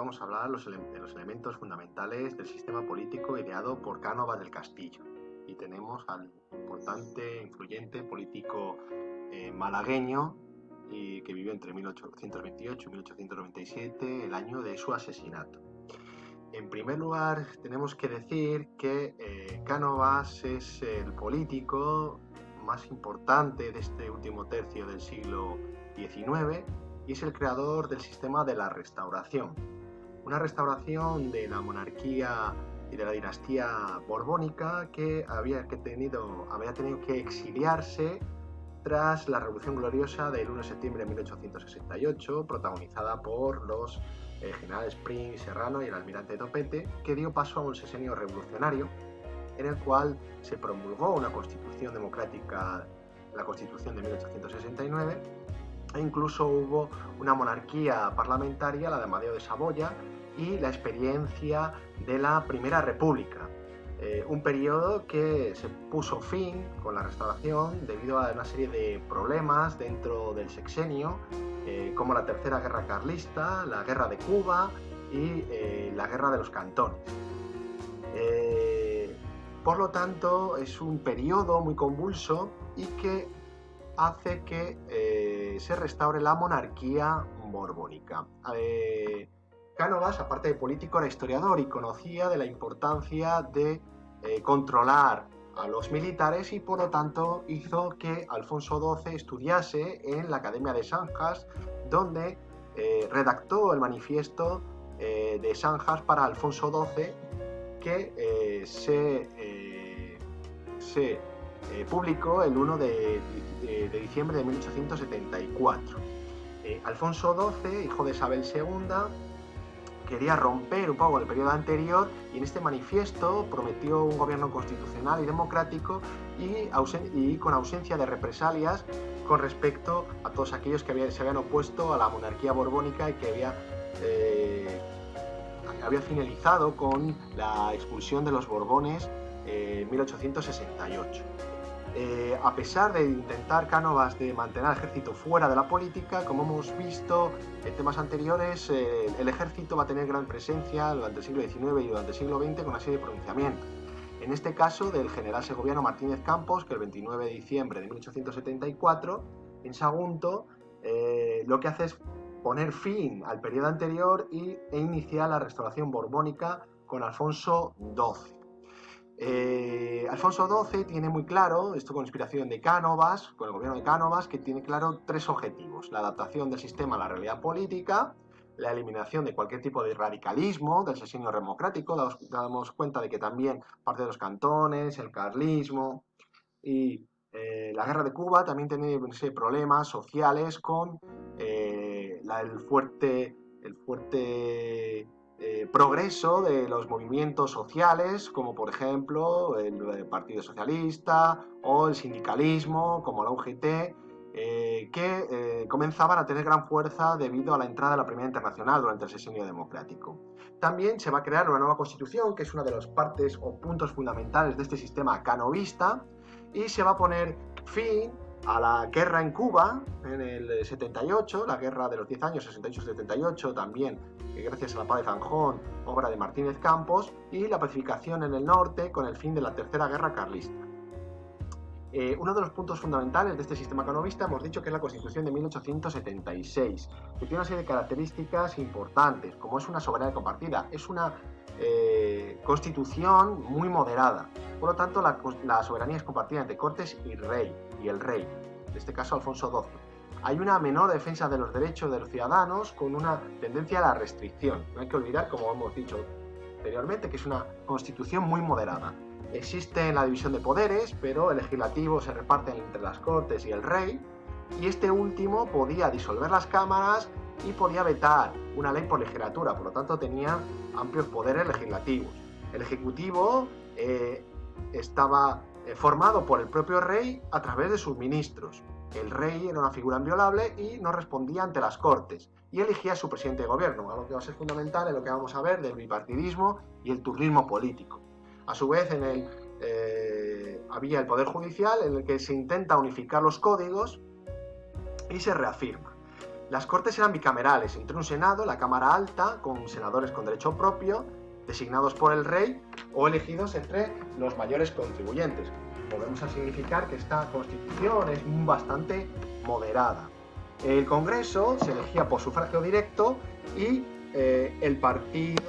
vamos a hablar de los elementos fundamentales del sistema político ideado por Cánovas del Castillo. Y tenemos al importante, influyente político malagueño que vivió entre 1828 y 1897, el año de su asesinato. En primer lugar, tenemos que decir que Cánovas es el político más importante de este último tercio del siglo XIX y es el creador del sistema de la Restauración. Una restauración de la monarquía y de la dinastía borbónica que había tenido que exiliarse tras la Revolución Gloriosa del 1 de septiembre de 1868, protagonizada por los generales Prim y Serrano y el almirante Topete, que dio paso a un sexenio revolucionario en el cual se promulgó una constitución democrática, la Constitución de 1869, e incluso hubo una monarquía parlamentaria, la de Amadeo de Saboya, y la experiencia de la Primera República. Un periodo que se puso fin con la restauración debido a una serie de problemas dentro del sexenio, como la Tercera Guerra Carlista, la Guerra de Cuba y la Guerra de los Cantones. Por lo tanto, es un periodo muy convulso y que hace que se restaure la monarquía borbónica. Cánovas, aparte de político, era historiador y conocía de la importancia de controlar a los militares y por lo tanto hizo que Alfonso XII estudiase en la Academia de Sanjas, donde redactó el manifiesto de Sanjas para Alfonso XII, que se publicó el 1 de diciembre de 1874. Alfonso XII, hijo de Isabel II, quería romper un poco el periodo anterior y en este manifiesto prometió un gobierno constitucional y democrático y con ausencia de represalias con respecto a todos aquellos que se habían opuesto a la monarquía borbónica y que había finalizado con la expulsión de los Borbones en 1868. A pesar de intentar Cánovas de mantener al ejército fuera de la política, como hemos visto en temas anteriores, el ejército va a tener gran presencia durante el siglo XIX y durante el siglo XX con una serie de pronunciamientos. En este caso del general segoviano Martínez Campos, que el 29 de diciembre de 1874, en Sagunto, lo que hace es poner fin al periodo anterior e iniciar la restauración borbónica con Alfonso XII. Alfonso XII tiene muy claro, esto con inspiración de Cánovas, con el gobierno de Cánovas, que tiene claro tres objetivos: la adaptación del sistema a la realidad política, la eliminación de cualquier tipo de radicalismo del sexenio democrático. Damos cuenta de que también parte de los cantones, el carlismo y la guerra de Cuba también tenía problemas sociales con el fuerte progreso de los movimientos sociales, como por ejemplo el Partido Socialista o el sindicalismo, como la UGT, que comenzaban a tener gran fuerza debido a la entrada de la Primera Internacional durante el sexenio democrático. También se va a crear una nueva constitución, que es una de las partes o puntos fundamentales de este sistema canovista, y se va a poner fin a la guerra en Cuba en el 78, la guerra de los 10 años, 68-78, también gracias a la paz de Zanjón, obra de Martínez Campos, y la pacificación en el norte con el fin de la Tercera Guerra Carlista. Uno de los puntos fundamentales de este sistema canovista hemos dicho que es la Constitución de 1876, que tiene una serie de características importantes, como es una soberanía compartida, es una constitución muy moderada. Por lo tanto, la soberanía es compartida entre Cortes y el rey, en este caso Alfonso XII. Hay una menor defensa de los derechos de los ciudadanos con una tendencia a la restricción. No hay que olvidar, como hemos dicho anteriormente, que es una constitución muy moderada. Existe la división de poderes, pero el legislativo se reparte entre las Cortes y el rey, y este último podía disolver las cámaras y podía vetar una ley por legislatura, por lo tanto tenía amplios poderes legislativos. El ejecutivo estaba formado por el propio rey a través de sus ministros. El rey era una figura inviolable y no respondía ante las Cortes y elegía a su presidente de gobierno, algo que va a ser fundamental en lo que vamos a ver del bipartidismo y el turnismo político. A su vez, había el Poder Judicial, en el que se intenta unificar los códigos y se reafirma. Las Cortes eran bicamerales, entre un Senado, la Cámara Alta, con senadores con derecho propio, designados por el rey o elegidos entre los mayores contribuyentes. Podemos significar que esta constitución es bastante moderada. El Congreso se elegía por sufragio directo y el partido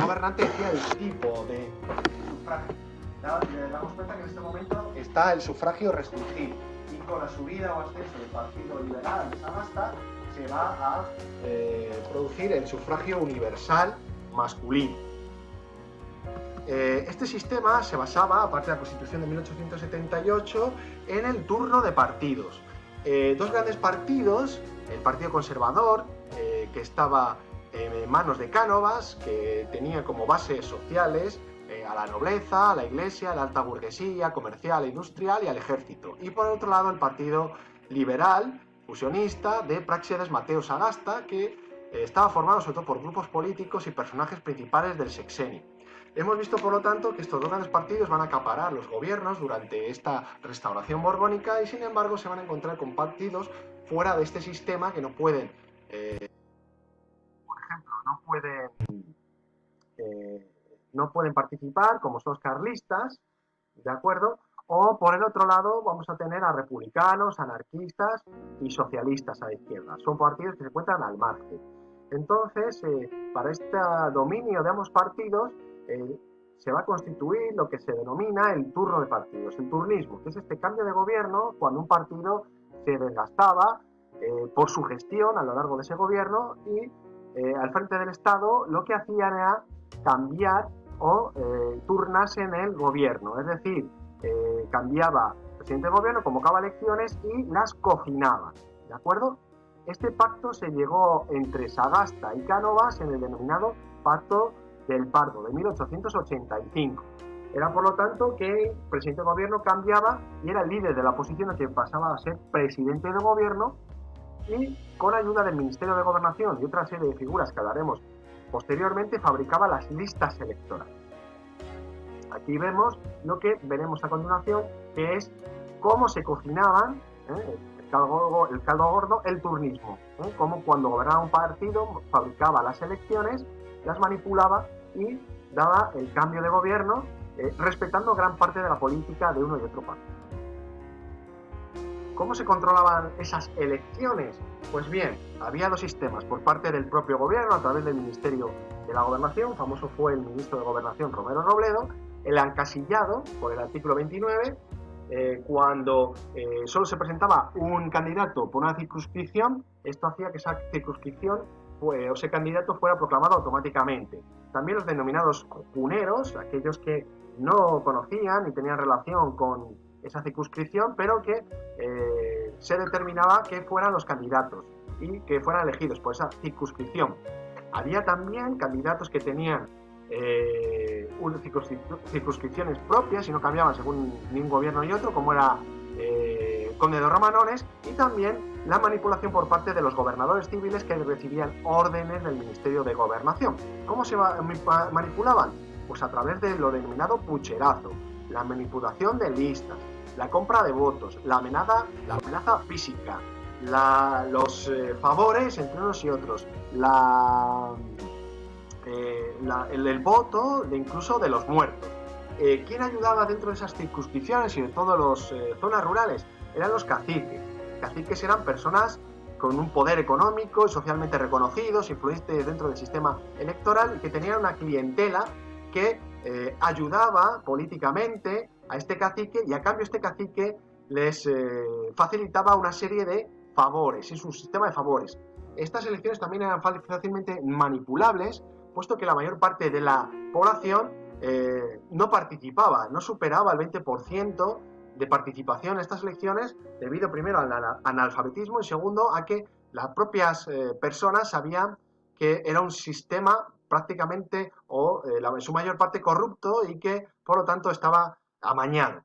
gobernante decía el tipo de sufragio. Damos cuenta que en este momento está el sufragio restringido y con la subida o ascenso del Partido Liberal de Sagasta se va a producir el sufragio universal masculino. Este sistema se basaba, aparte de la Constitución de 1878, en el turno de partidos. Dos grandes partidos, el Partido Conservador, que estaba en manos de Cánovas, que tenía como bases sociales a la nobleza, a la iglesia, a la alta burguesía, comercial e industrial y al ejército. Y por otro lado el Partido Liberal, fusionista, de Práxedes Mateo Sagasta, que estaba formado sobre todo por grupos políticos y personajes principales del sexenio. Hemos visto, por lo tanto, que estos dos grandes partidos van a acaparar los gobiernos durante esta restauración borbónica y, sin embargo, se van a encontrar con partidos fuera de este sistema que no pueden, por ejemplo, no pueden participar, como son los carlistas, ¿de acuerdo? O, por el otro lado, vamos a tener a republicanos, anarquistas y socialistas a la izquierda. Son partidos que se encuentran al margen. Entonces, para este dominio de ambos partidos, se va a constituir lo que se denomina el turno de partidos, el turnismo, que es este cambio de gobierno cuando un partido se desgastaba por su gestión a lo largo de ese gobierno y al frente del Estado lo que hacían era cambiar o turnarse en el gobierno, es decir, cambiaba el presidente del gobierno, convocaba elecciones y las cocinaba, ¿de acuerdo? Este pacto se llegó entre Sagasta y Cánovas en el denominado Pacto del Pardo, de 1885. Era, por lo tanto, que el presidente de gobierno cambiaba y era el líder de la oposición, que pasaba a ser presidente de gobierno, y con ayuda del Ministerio de Gobernación y otra serie de figuras que hablaremos posteriormente, fabricaba las listas electorales. Aquí vemos lo que veremos a continuación, que es cómo se cocinaban el caldo gordo, el turnismo, como cuando gobernaba un partido, fabricaba las elecciones, las manipulaba y daba el cambio de gobierno, respetando gran parte de la política de uno y otro partido. ¿Cómo se controlaban esas elecciones? Pues bien, había dos sistemas por parte del propio gobierno a través del Ministerio de la Gobernación, famoso fue el ministro de Gobernación Romero Robledo, el encasillado por el artículo 29, cuando solo se presentaba un candidato por una circunscripción, esto hacía que esa circunscripción o ese candidato fuera proclamado automáticamente. También los denominados cuneros, aquellos que no conocían ni tenían relación con esa circunscripción, pero que se determinaba que fueran los candidatos y que fueran elegidos por esa circunscripción. Había también candidatos que tenían circunscripciones propias y no cambiaban según ni un gobierno ni otro, como era Conde de Romanones, y también la manipulación por parte de los gobernadores civiles que recibían órdenes del Ministerio de Gobernación. ¿Cómo se manipulaban? Pues a través de lo denominado pucherazo, la manipulación de listas, la compra de votos, la amenaza física, los favores entre unos y otros, el voto incluso de los muertos. ¿Quién ayudaba dentro de esas circunscripciones y de todas las zonas rurales? Eran los caciques. Caciques eran personas con un poder económico y socialmente reconocidos, influyentes dentro del sistema electoral y que tenían una clientela que ayudaba políticamente a este cacique y a cambio este cacique les facilitaba una serie de favores, es un sistema de favores. Estas elecciones también eran fácilmente manipulables, puesto que la mayor parte de la población no participaba, no superaba el 20% de participación en estas elecciones, debido primero al analfabetismo y segundo a que las propias personas sabían que era un sistema prácticamente o en su mayor parte corrupto y que por lo tanto estaba amañado.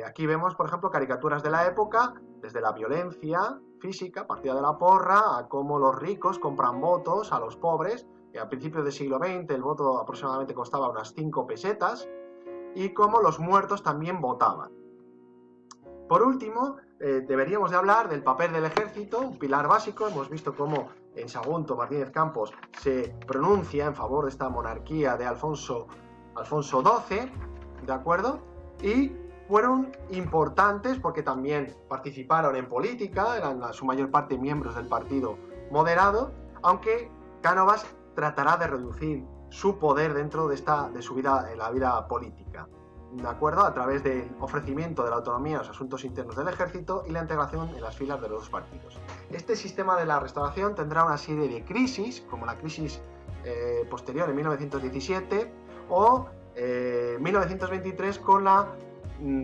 Aquí vemos, por ejemplo, caricaturas de la época, desde la violencia física, partida de la porra, a cómo los ricos compran votos a los pobres. A principios del siglo XX el voto aproximadamente costaba unas 5 pesetas y cómo los muertos también votaban. Por último, deberíamos de hablar del papel del ejército, un pilar básico. Hemos visto cómo en Sagunto Martínez Campos se pronuncia en favor de esta monarquía de Alfonso XII, ¿de acuerdo? Y fueron importantes porque también participaron en política, eran en su mayor parte miembros del partido moderado, aunque Cánovas tratará de reducir su poder dentro de su vida, en la vida política, ¿de acuerdo? A través del ofrecimiento de la autonomía a los asuntos internos del ejército y la integración en las filas de los dos partidos. Este sistema de la Restauración tendrá una serie de crisis, como la crisis posterior en 1917 o 1923 con la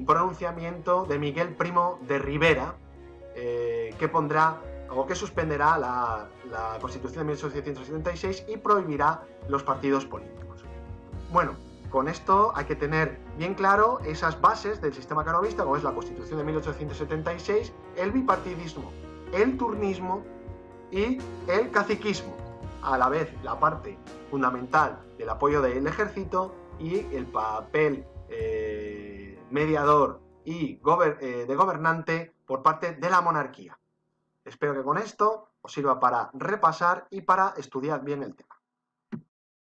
pronunciamiento de Miguel Primo de Rivera, que pondrá o que suspenderá la Constitución de 1876 y prohibirá los partidos políticos. Bueno, con esto hay que tener bien claro esas bases del sistema canovista, como es la Constitución de 1876, el bipartidismo, el turnismo y el caciquismo. A la vez, la parte fundamental del apoyo del ejército y el papel mediador y de gobernante por parte de la monarquía. Espero que con esto os sirva para repasar y para estudiar bien el tema.